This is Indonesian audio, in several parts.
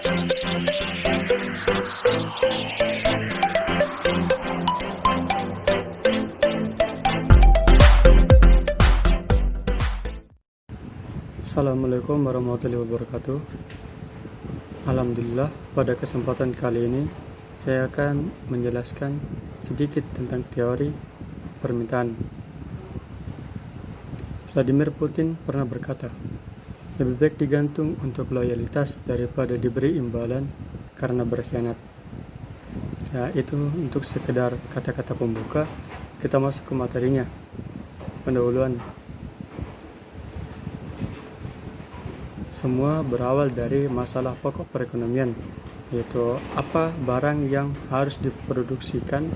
Assalamualaikum warahmatullahi wabarakatuh. Alhamdulillah, pada kesempatan kali ini saya akan menjelaskan sedikit tentang teori permintaan. Vladimir Putin pernah berkata, lebih baik digantung untuk loyalitas daripada diberi imbalan karena berkhianat. Ya, itu untuk sekedar kata-kata pembuka. Kita masuk ke materinya. Pendahuluan. Semua berawal dari masalah pokok perekonomian, yaitu apa barang yang harus diproduksikan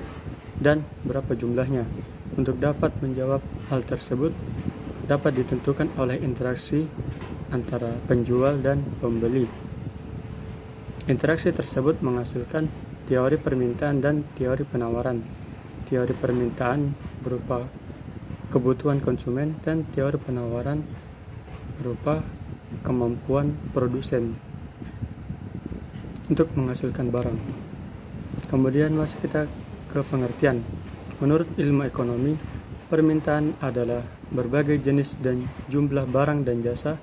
dan berapa jumlahnya. Untuk dapat menjawab hal tersebut, dapat ditentukan oleh interaksi antara penjual dan pembeli. Interaksi tersebut menghasilkan teori permintaan dan teori penawaran. Teori permintaan berupa kebutuhan konsumen dan teori penawaran berupa kemampuan produsen untuk menghasilkan barang. Kemudian masuk kita ke pengertian. Menurut ilmu ekonomi, permintaan adalah berbagai jenis dan jumlah barang dan jasa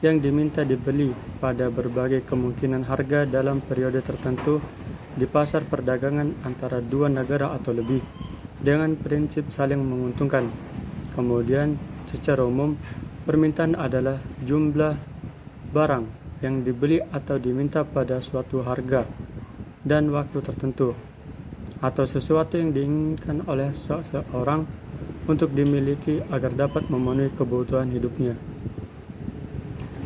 yang diminta dibeli pada berbagai kemungkinan harga dalam periode tertentu di pasar perdagangan antara dua negara atau lebih dengan prinsip saling menguntungkan. Kemudian secara umum, permintaan adalah jumlah barang yang dibeli atau diminta pada suatu harga dan waktu tertentu, atau sesuatu yang diinginkan oleh seseorang untuk dimiliki agar dapat memenuhi kebutuhan hidupnya.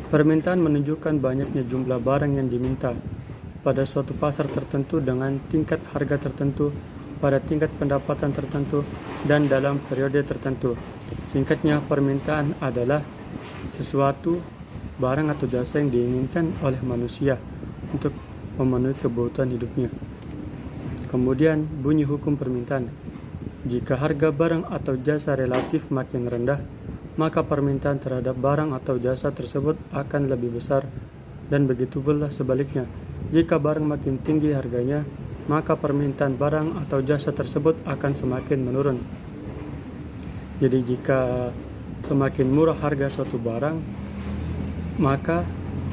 Permintaan menunjukkan banyaknya jumlah barang yang diminta pada suatu pasar tertentu dengan tingkat harga tertentu pada tingkat pendapatan tertentu dan dalam periode tertentu. Singkatnya, permintaan adalah sesuatu barang atau jasa yang diinginkan oleh manusia untuk memenuhi kebutuhan hidupnya. Kemudian bunyi hukum permintaan. Jika harga barang atau jasa relatif makin rendah, maka permintaan terhadap barang atau jasa tersebut akan lebih besar, dan begitu pula sebaliknya. Jika barang makin tinggi harganya, maka permintaan barang atau jasa tersebut akan semakin menurun. Jadi jika semakin murah harga suatu barang, maka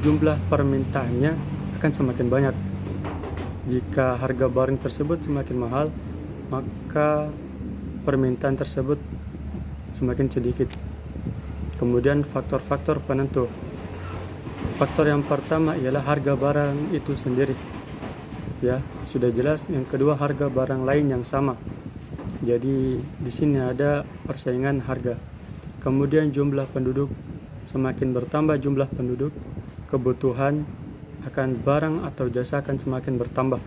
jumlah permintaannya akan semakin banyak. Jika harga barang tersebut semakin mahal, maka permintaan tersebut semakin sedikit. Kemudian faktor-faktor penentu. Faktor yang pertama ialah harga barang itu sendiri. Ya, sudah jelas. Yang kedua, harga barang lain yang sama. Jadi di sini ada persaingan harga. Kemudian jumlah penduduk. Semakin bertambah jumlah penduduk, kebutuhan akan barang atau jasa akan semakin bertambah.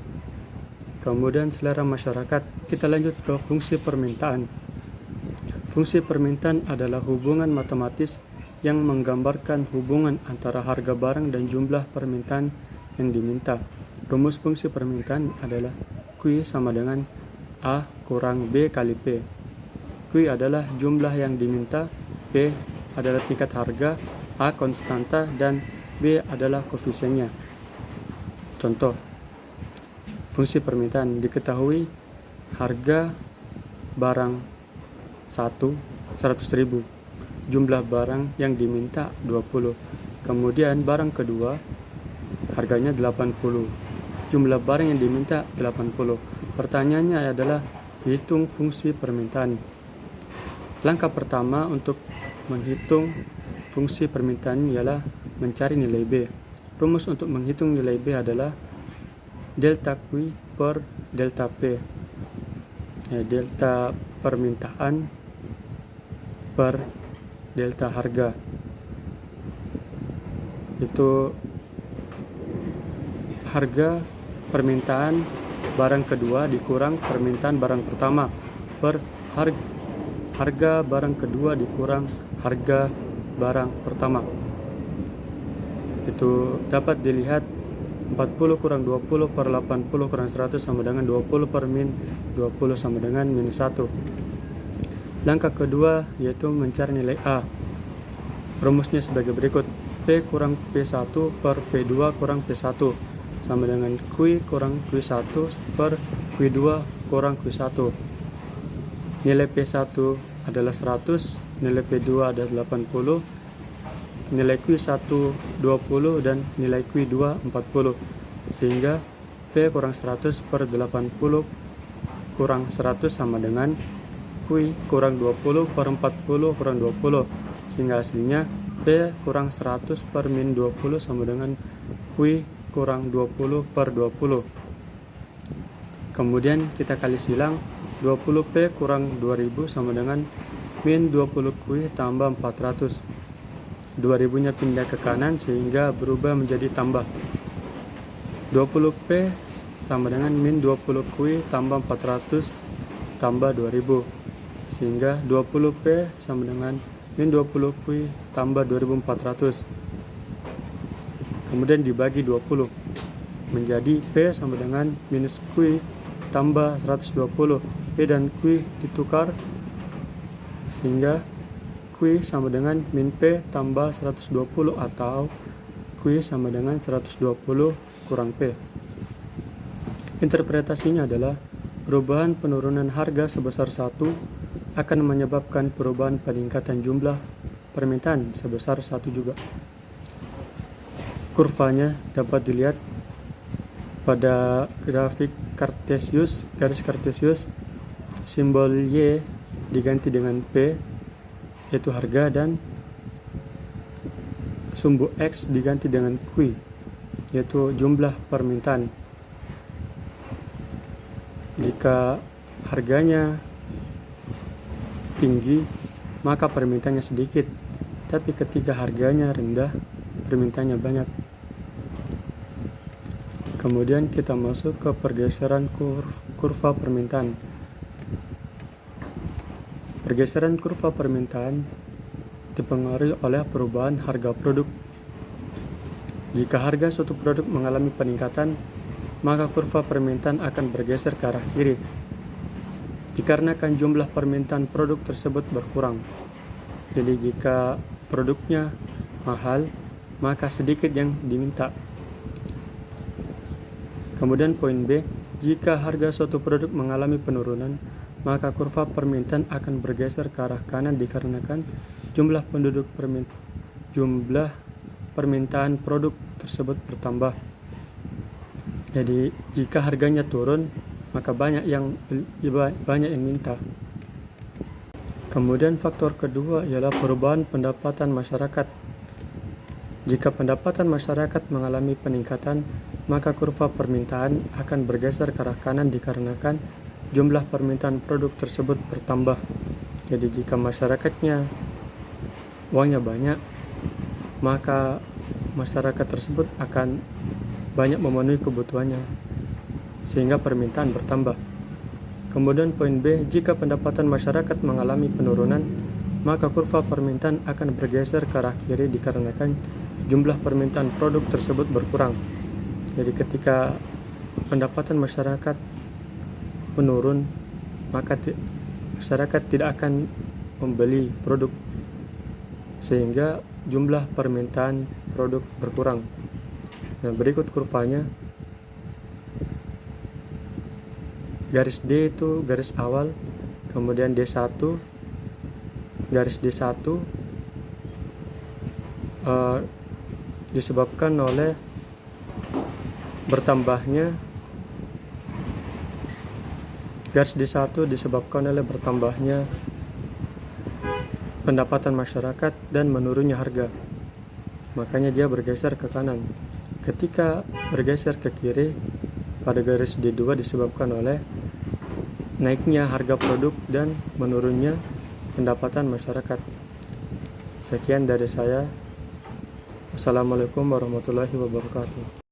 Kemudian selera masyarakat. Kita lanjut ke fungsi permintaan. Fungsi permintaan adalah hubungan matematis yang menggambarkan hubungan antara harga barang dan jumlah permintaan yang diminta. Rumus fungsi permintaan adalah Q sama dengan A kurang B kali P. Q adalah jumlah yang diminta, P adalah tingkat harga, A konstanta, dan B adalah koefisiennya. Contoh, fungsi permintaan diketahui harga barang 100.000, jumlah barang yang diminta 20. Kemudian barang kedua harganya 80, jumlah barang yang diminta 80. Pertanyaannya adalah hitung fungsi permintaan. Langkah pertama untuk menghitung fungsi permintaan ialah mencari nilai B. Rumus untuk menghitung nilai B adalah delta Q per delta P. Delta permintaan per delta harga. Itu harga permintaan barang kedua dikurang permintaan barang pertama per harga barang kedua dikurang harga barang pertama. Itu dapat dilihat 40 kurang 20 per 80 kurang 100 sama dengan 20 per min 20 sama dengan minus 1. Langkah kedua yaitu mencari nilai A. Rumusnya sebagai berikut. P kurang P1 per P2 kurang P1. sama dengan Q kurang Q1 per Q2 kurang Q1. Nilai P1 adalah 100, nilai P2 adalah 80, nilai Q1 20 dan nilai Q2 40. Sehingga P kurang 100 per 80 kurang 100 sama dengan Q kurang 20 per 40 kurang 20. Sehingga hasilnya P kurang 100 per min 20 sama dengan Q kurang 20 per 20. Kemudian kita kali silang, 20P kurang 2000 sama dengan min 20Q tambah 400. 2000 nya pindah ke kanan sehingga berubah menjadi tambah. 20P sama dengan min 20Q tambah 400 tambah 2000. Sehingga 20P sama dengan min 20Q tambah 2400. Kemudian dibagi 20 menjadi P sama dengan minus Q tambah 120. P dan Q ditukar sehingga Q sama dengan min P tambah 120 atau Q sama dengan 120 kurang P. Interpretasinya adalah perubahan penurunan harga sebesar 1 akan menyebabkan perubahan peningkatan jumlah permintaan sebesar 1 juga. Kurvanya dapat dilihat pada grafik Cartesius, garis Cartesius. Simbol Y diganti dengan P, yaitu harga, dan sumbu X diganti dengan Q, yaitu jumlah permintaan. Jika harganya tinggi, maka permintaannya sedikit, tapi ketika harganya rendah, permintaannya banyak. Kemudian kita masuk ke pergeseran kurva permintaan. Pergeseran kurva permintaan dipengaruhi oleh perubahan harga produk. Jika harga suatu produk mengalami peningkatan, maka kurva permintaan akan bergeser ke arah kiri, dikarenakan jumlah permintaan produk tersebut berkurang. Jadi jika produknya mahal, maka sedikit yang diminta. Kemudian poin B, jika harga suatu produk mengalami penurunan, maka kurva permintaan akan bergeser ke arah kanan dikarenakan jumlah permintaan produk tersebut bertambah. Jadi jika harganya turun, maka banyak yang minta. Kemudian faktor kedua ialah perubahan pendapatan masyarakat. Jika pendapatan masyarakat mengalami peningkatan, maka kurva permintaan akan bergeser ke arah kanan dikarenakan jumlah permintaan produk tersebut bertambah. Jadi jika masyarakatnya uangnya banyak, maka masyarakat tersebut akan banyak memenuhi kebutuhannya, sehingga permintaan bertambah. Kemudian poin B, jika pendapatan masyarakat mengalami penurunan, maka kurva permintaan akan bergeser ke arah kiri dikarenakan jumlah permintaan produk tersebut berkurang. Jadi ketika pendapatan masyarakat menurun, maka masyarakat tidak akan membeli produk, sehingga jumlah permintaan produk berkurang. Nah, berikut kurvanya. Garis D itu garis awal, kemudian D1, garis D1 disebabkan oleh bertambahnya, garis D1 disebabkan oleh bertambahnya pendapatan masyarakat dan menurunnya harga, makanya dia bergeser ke kanan. Ketika bergeser ke kiri pada garis D2 disebabkan oleh naiknya harga produk dan menurunnya pendapatan masyarakat. Sekian dari saya. Assalamualaikum warahmatullahi wabarakatuh.